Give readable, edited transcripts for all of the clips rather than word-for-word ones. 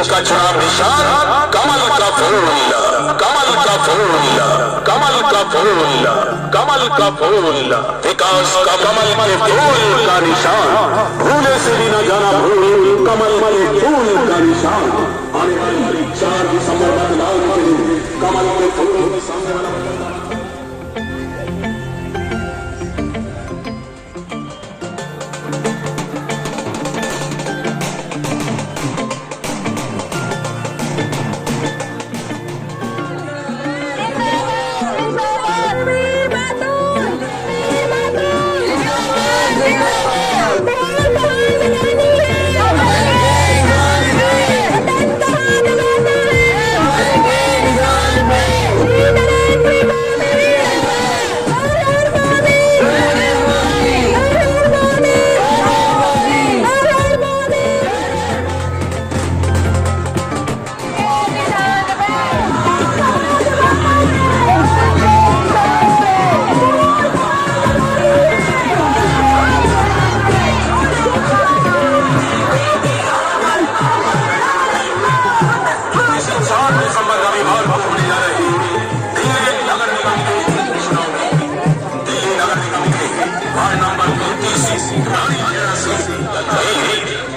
जिनका चुनाव निशान कमल का फूल, कमल का फूल, कमल का फूल, कमल का फूल, विकास का कमल के फूल का निशान, भूले से भी न जाना भूल कमल के फूल का निशान। आने वाली 4 दिसंबर मतदान के दिन कमल के फूल के सामने वाला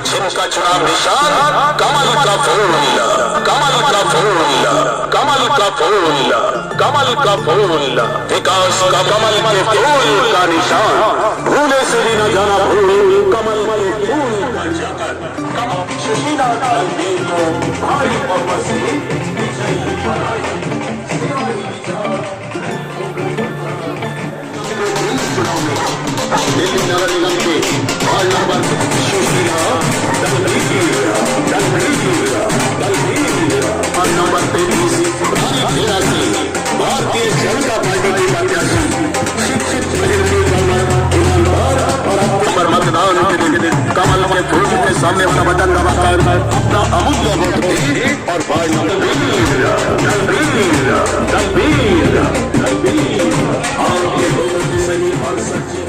जिनका चुनाव निशान कमल का फूल, कमल का फूल, कमल का फूल, कमल का फूल, विकास का कमल के फूल का निशान, भूले से भी न जाना भूल कमल के फूल का निशान। सुशीला कांग्रेस को भारी बहुमत से विजयी बनाया। दिल्ली नगर निगम के वार्ड नंबर सुशीला और नंबर 33 भारतीय जनता पार्टी की प्रत्याशी शिक्षित ईमानदार और पर मतदान के दिन कमल के फूल के सामने अपना बटन दबाकर अपना अमूल्य वोट दे और वार्ड नंबर 33 आपके वोटों की सही और सच्ची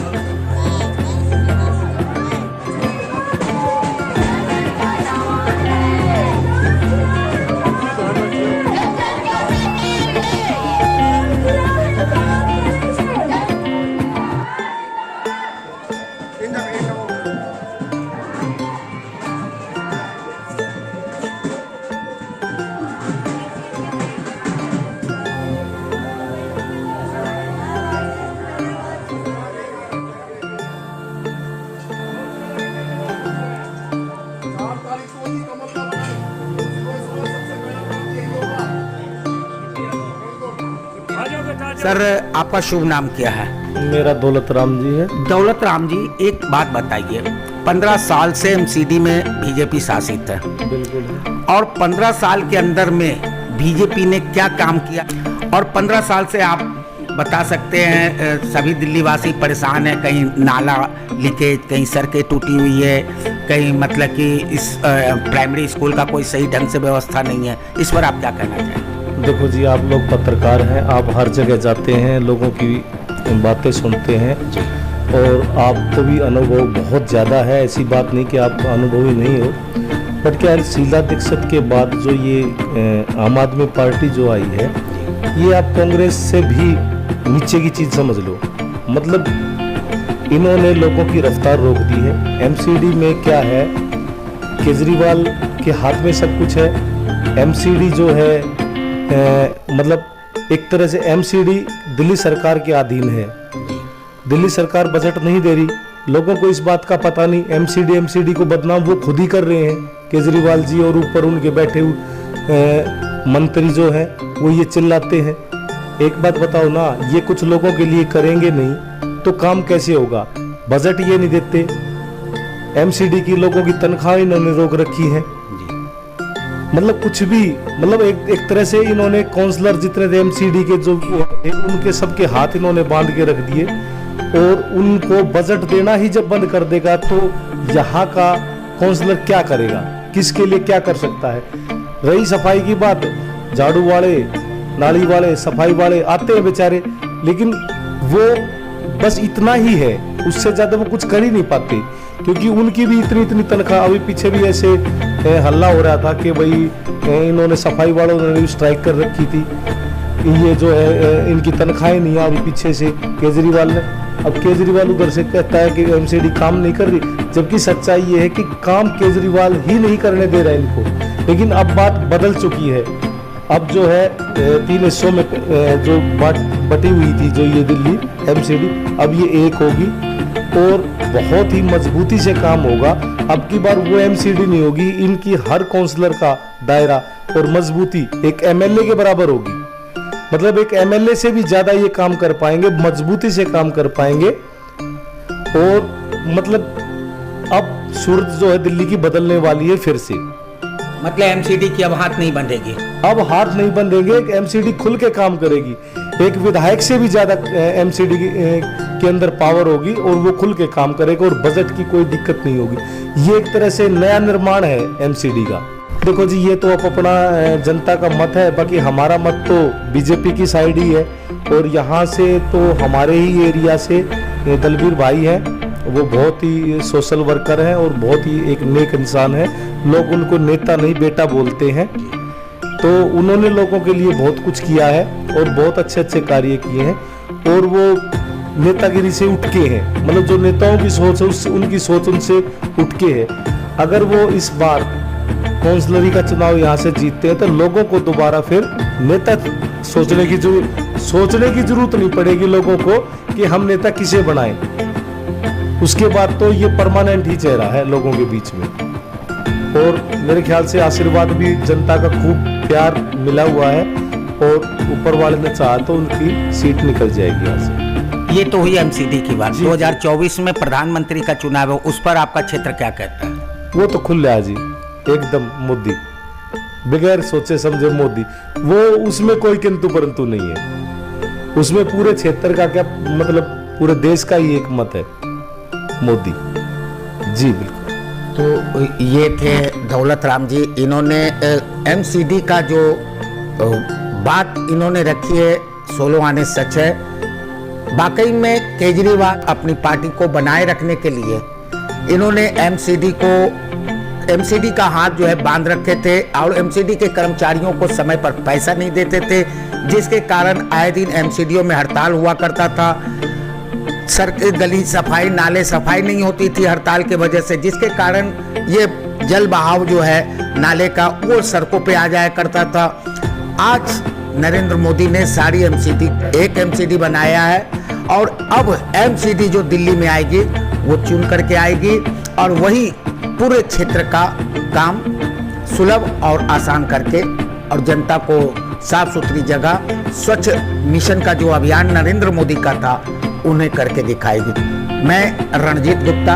सर, आपका शुभ नाम क्या है? मेरा दौलत राम जी है। दौलत राम जी, एक बात बताइए, 15 साल से एमसीडी में बीजेपी शासित है। बिल्कुल। और 15 साल के अंदर में बीजेपी ने क्या काम किया? और 15 साल से आप बता सकते हैं, सभी दिल्ली वासी परेशान है, कहीं नाला लीकेज, कहीं सड़कें टूटी हुई है, कहीं मतलब कि इस प्राइमरी स्कूल का कोई सही ढंग से व्यवस्था नहीं है। इस पर आप क्या कहना चाहेंगे? देखो जी, आप लोग पत्रकार हैं, आप हर जगह जाते हैं, लोगों की बातें सुनते हैं और आपको भी अनुभव बहुत ज़्यादा है। ऐसी बात नहीं कि आप अनुभवी नहीं हो, बट क्या शीला दीक्षित के बाद जो ये आम आदमी पार्टी जो आई है, ये आप कांग्रेस से भी नीचे की चीज़ समझ लो। मतलब इन्होंने लोगों की रफ्तार रोक दी है। एमसीडी में क्या है, केजरीवाल के हाथ में सब कुछ है। एमसीडी जो है मतलब एक तरह से एमसीडी दिल्ली सरकार के अधीन है। दिल्ली सरकार बजट नहीं दे रही, लोगों को इस बात का पता नहीं। एमसीडी को बदनाम वो खुद ही कर रहे हैं, केजरीवाल जी, और ऊपर उनके बैठे हुए मंत्री जो हैं वो ये चिल्लाते हैं। एक बात बताओ ना, ये कुछ लोगों के लिए करेंगे नहीं तो काम कैसे होगा? बजट ये नहीं देते, एमसीडी की लोगों की तनख्वाह इन्होंने रोक रखी है। मतलब कुछ भी, मतलब एक तरह से इन्होंने काउंसलर जितने थे एमसीडी के जो उनके सबके हाथ इन्होंने बांध के रख दिए। और उनको बजट देना ही जब बंद कर देगा तो यहाँ का काउंसलर क्या करेगा, किसके लिए क्या कर सकता है? रही सफाई की बात, झाड़ू वाले, नाली वाले, सफाई वाले आते हैं बेचारे, लेकिन वो बस इतना ही है, उससे ज्यादा वो कुछ कर ही नहीं पाते, क्योंकि उनकी भी इतनी तनख्वाह। अभी पीछे भी ऐसे हल्ला हो रहा था कि भाई इन्होंने सफाई वालों ने भी स्ट्राइक कर रखी थी, ये जो है इनकी तनख्वाहें नहीं आ रही पीछे से केजरीवाल ने। अब केजरीवाल उधर से कहता है कि एमसीडी काम नहीं कर रही, जबकि सच्चाई ये है कि काम केजरीवाल ही नहीं करने दे रहा है इनको। लेकिन अब बात बदल चुकी है। अब जो है 3 हिस्सों में जो बटी हुई थी जो ये दिल्ली एमसीडी, अब ये एक होगी और बहुत ही मजबूती से काम होगा। अब की बार वो एमसीडी नहीं होगी, इनकी हर काउंसलर का दायरा और मजबूती एक एमएलए के बराबर होगी। मतलब एक एमएलए से भी ज्यादा ये काम कर पाएंगे, मजबूती से काम कर पाएंगे। और मतलब अब सूरत जो है दिल्ली की बदलने वाली है फिर से। मतलब एमसीडी की अब हाथ नहीं बंधेगी। अब हाथ नहीं बंधेंगे, एमसीडी खुल के काम करेगी। एक विधायक से भी ज्यादा एमसीडी के अंदर पावर होगी और वो खुल के काम करेगा और बजट की कोई दिक्कत नहीं होगी। ये एक तरह से नया निर्माण है एमसीडी का। देखो जी, ये तो अब अपना जनता का मत है, बाकी हमारा मत तो बीजेपी की साइड ही है। और यहाँ से तो हमारे ही एरिया से दलबीर भाई हैं, वो बहुत ही सोशल वर्कर हैं और बहुत ही एक नेक इंसान है। लोग उनको नेता नहीं बेटा बोलते हैं। तो उन्होंने लोगों के लिए बहुत कुछ किया है और बहुत अच्छे अच्छे कार्य किए हैं और वो नेतागिरी से उठ के हैं। मतलब जो नेताओं की सोच है उससे उनकी सोच उनसे उठ के है। अगर वो इस बार काउंसलरी का चुनाव यहाँ से जीतते हैं तो लोगों को दोबारा फिर नेता सोचने की जरूरत नहीं पड़ेगी लोगों को कि हम नेता किसे बनाएं। उसके बाद तो ये परमानेंट ही चेहरा है लोगों के बीच में। और मेरे ख्याल से आशीर्वाद भी जनता का खूब प्यार मिला हुआ है और ऊपर वाले ने चाहा तो उनकी सीट निकल जाएगी यहाँ से। ये तो हुई एमसीडी की बात। 2024 में प्रधानमंत्री का चुनाव है, उस पर आपका क्षेत्र क्या कहता है? वो तो खुल रहा जी, एकदम मोदी, बगैर सोचे समझे मोदी। वो उसमें कोई किंतु परंतु नहीं है। उसमें पूरे क्षेत्र का क्या मतलब पूरे देश का ही एक मत है, मोदी जी। बिल्कुल। तो ये थे दौलत राम जी। इन्होंने एमसीडी का जो बात इन्होंने रखी है 16 आने सच है। वाकई में केजरीवाल अपनी पार्टी को बनाए रखने के लिए इन्होंने एमसीडी का हाथ जो है बांध रखे थे और एमसीडी के कर्मचारियों को समय पर पैसा नहीं देते थे, जिसके कारण आए दिन एमसीडीओ में हड़ताल हुआ करता था। गली सफाई, नाले सफाई नहीं होती थी हड़ताल के वजह से, जिसके कारण ये जल बहाव जो है नाले का वो सड़कों पे आ जाया करता था। आज नरेंद्र मोदी ने सारी एक एमसीडी बनाया है और अब एमसीडी जो दिल्ली में आएगी वो चुन करके आएगी और वही पूरे क्षेत्र का काम सुलभ और आसान करके और जनता को साफ सुथरी जगह, स्वच्छ मिशन का जो अभियान नरेंद्र मोदी का था उन्हें करके दिखाएगी। मैं रणजीत गुप्ता,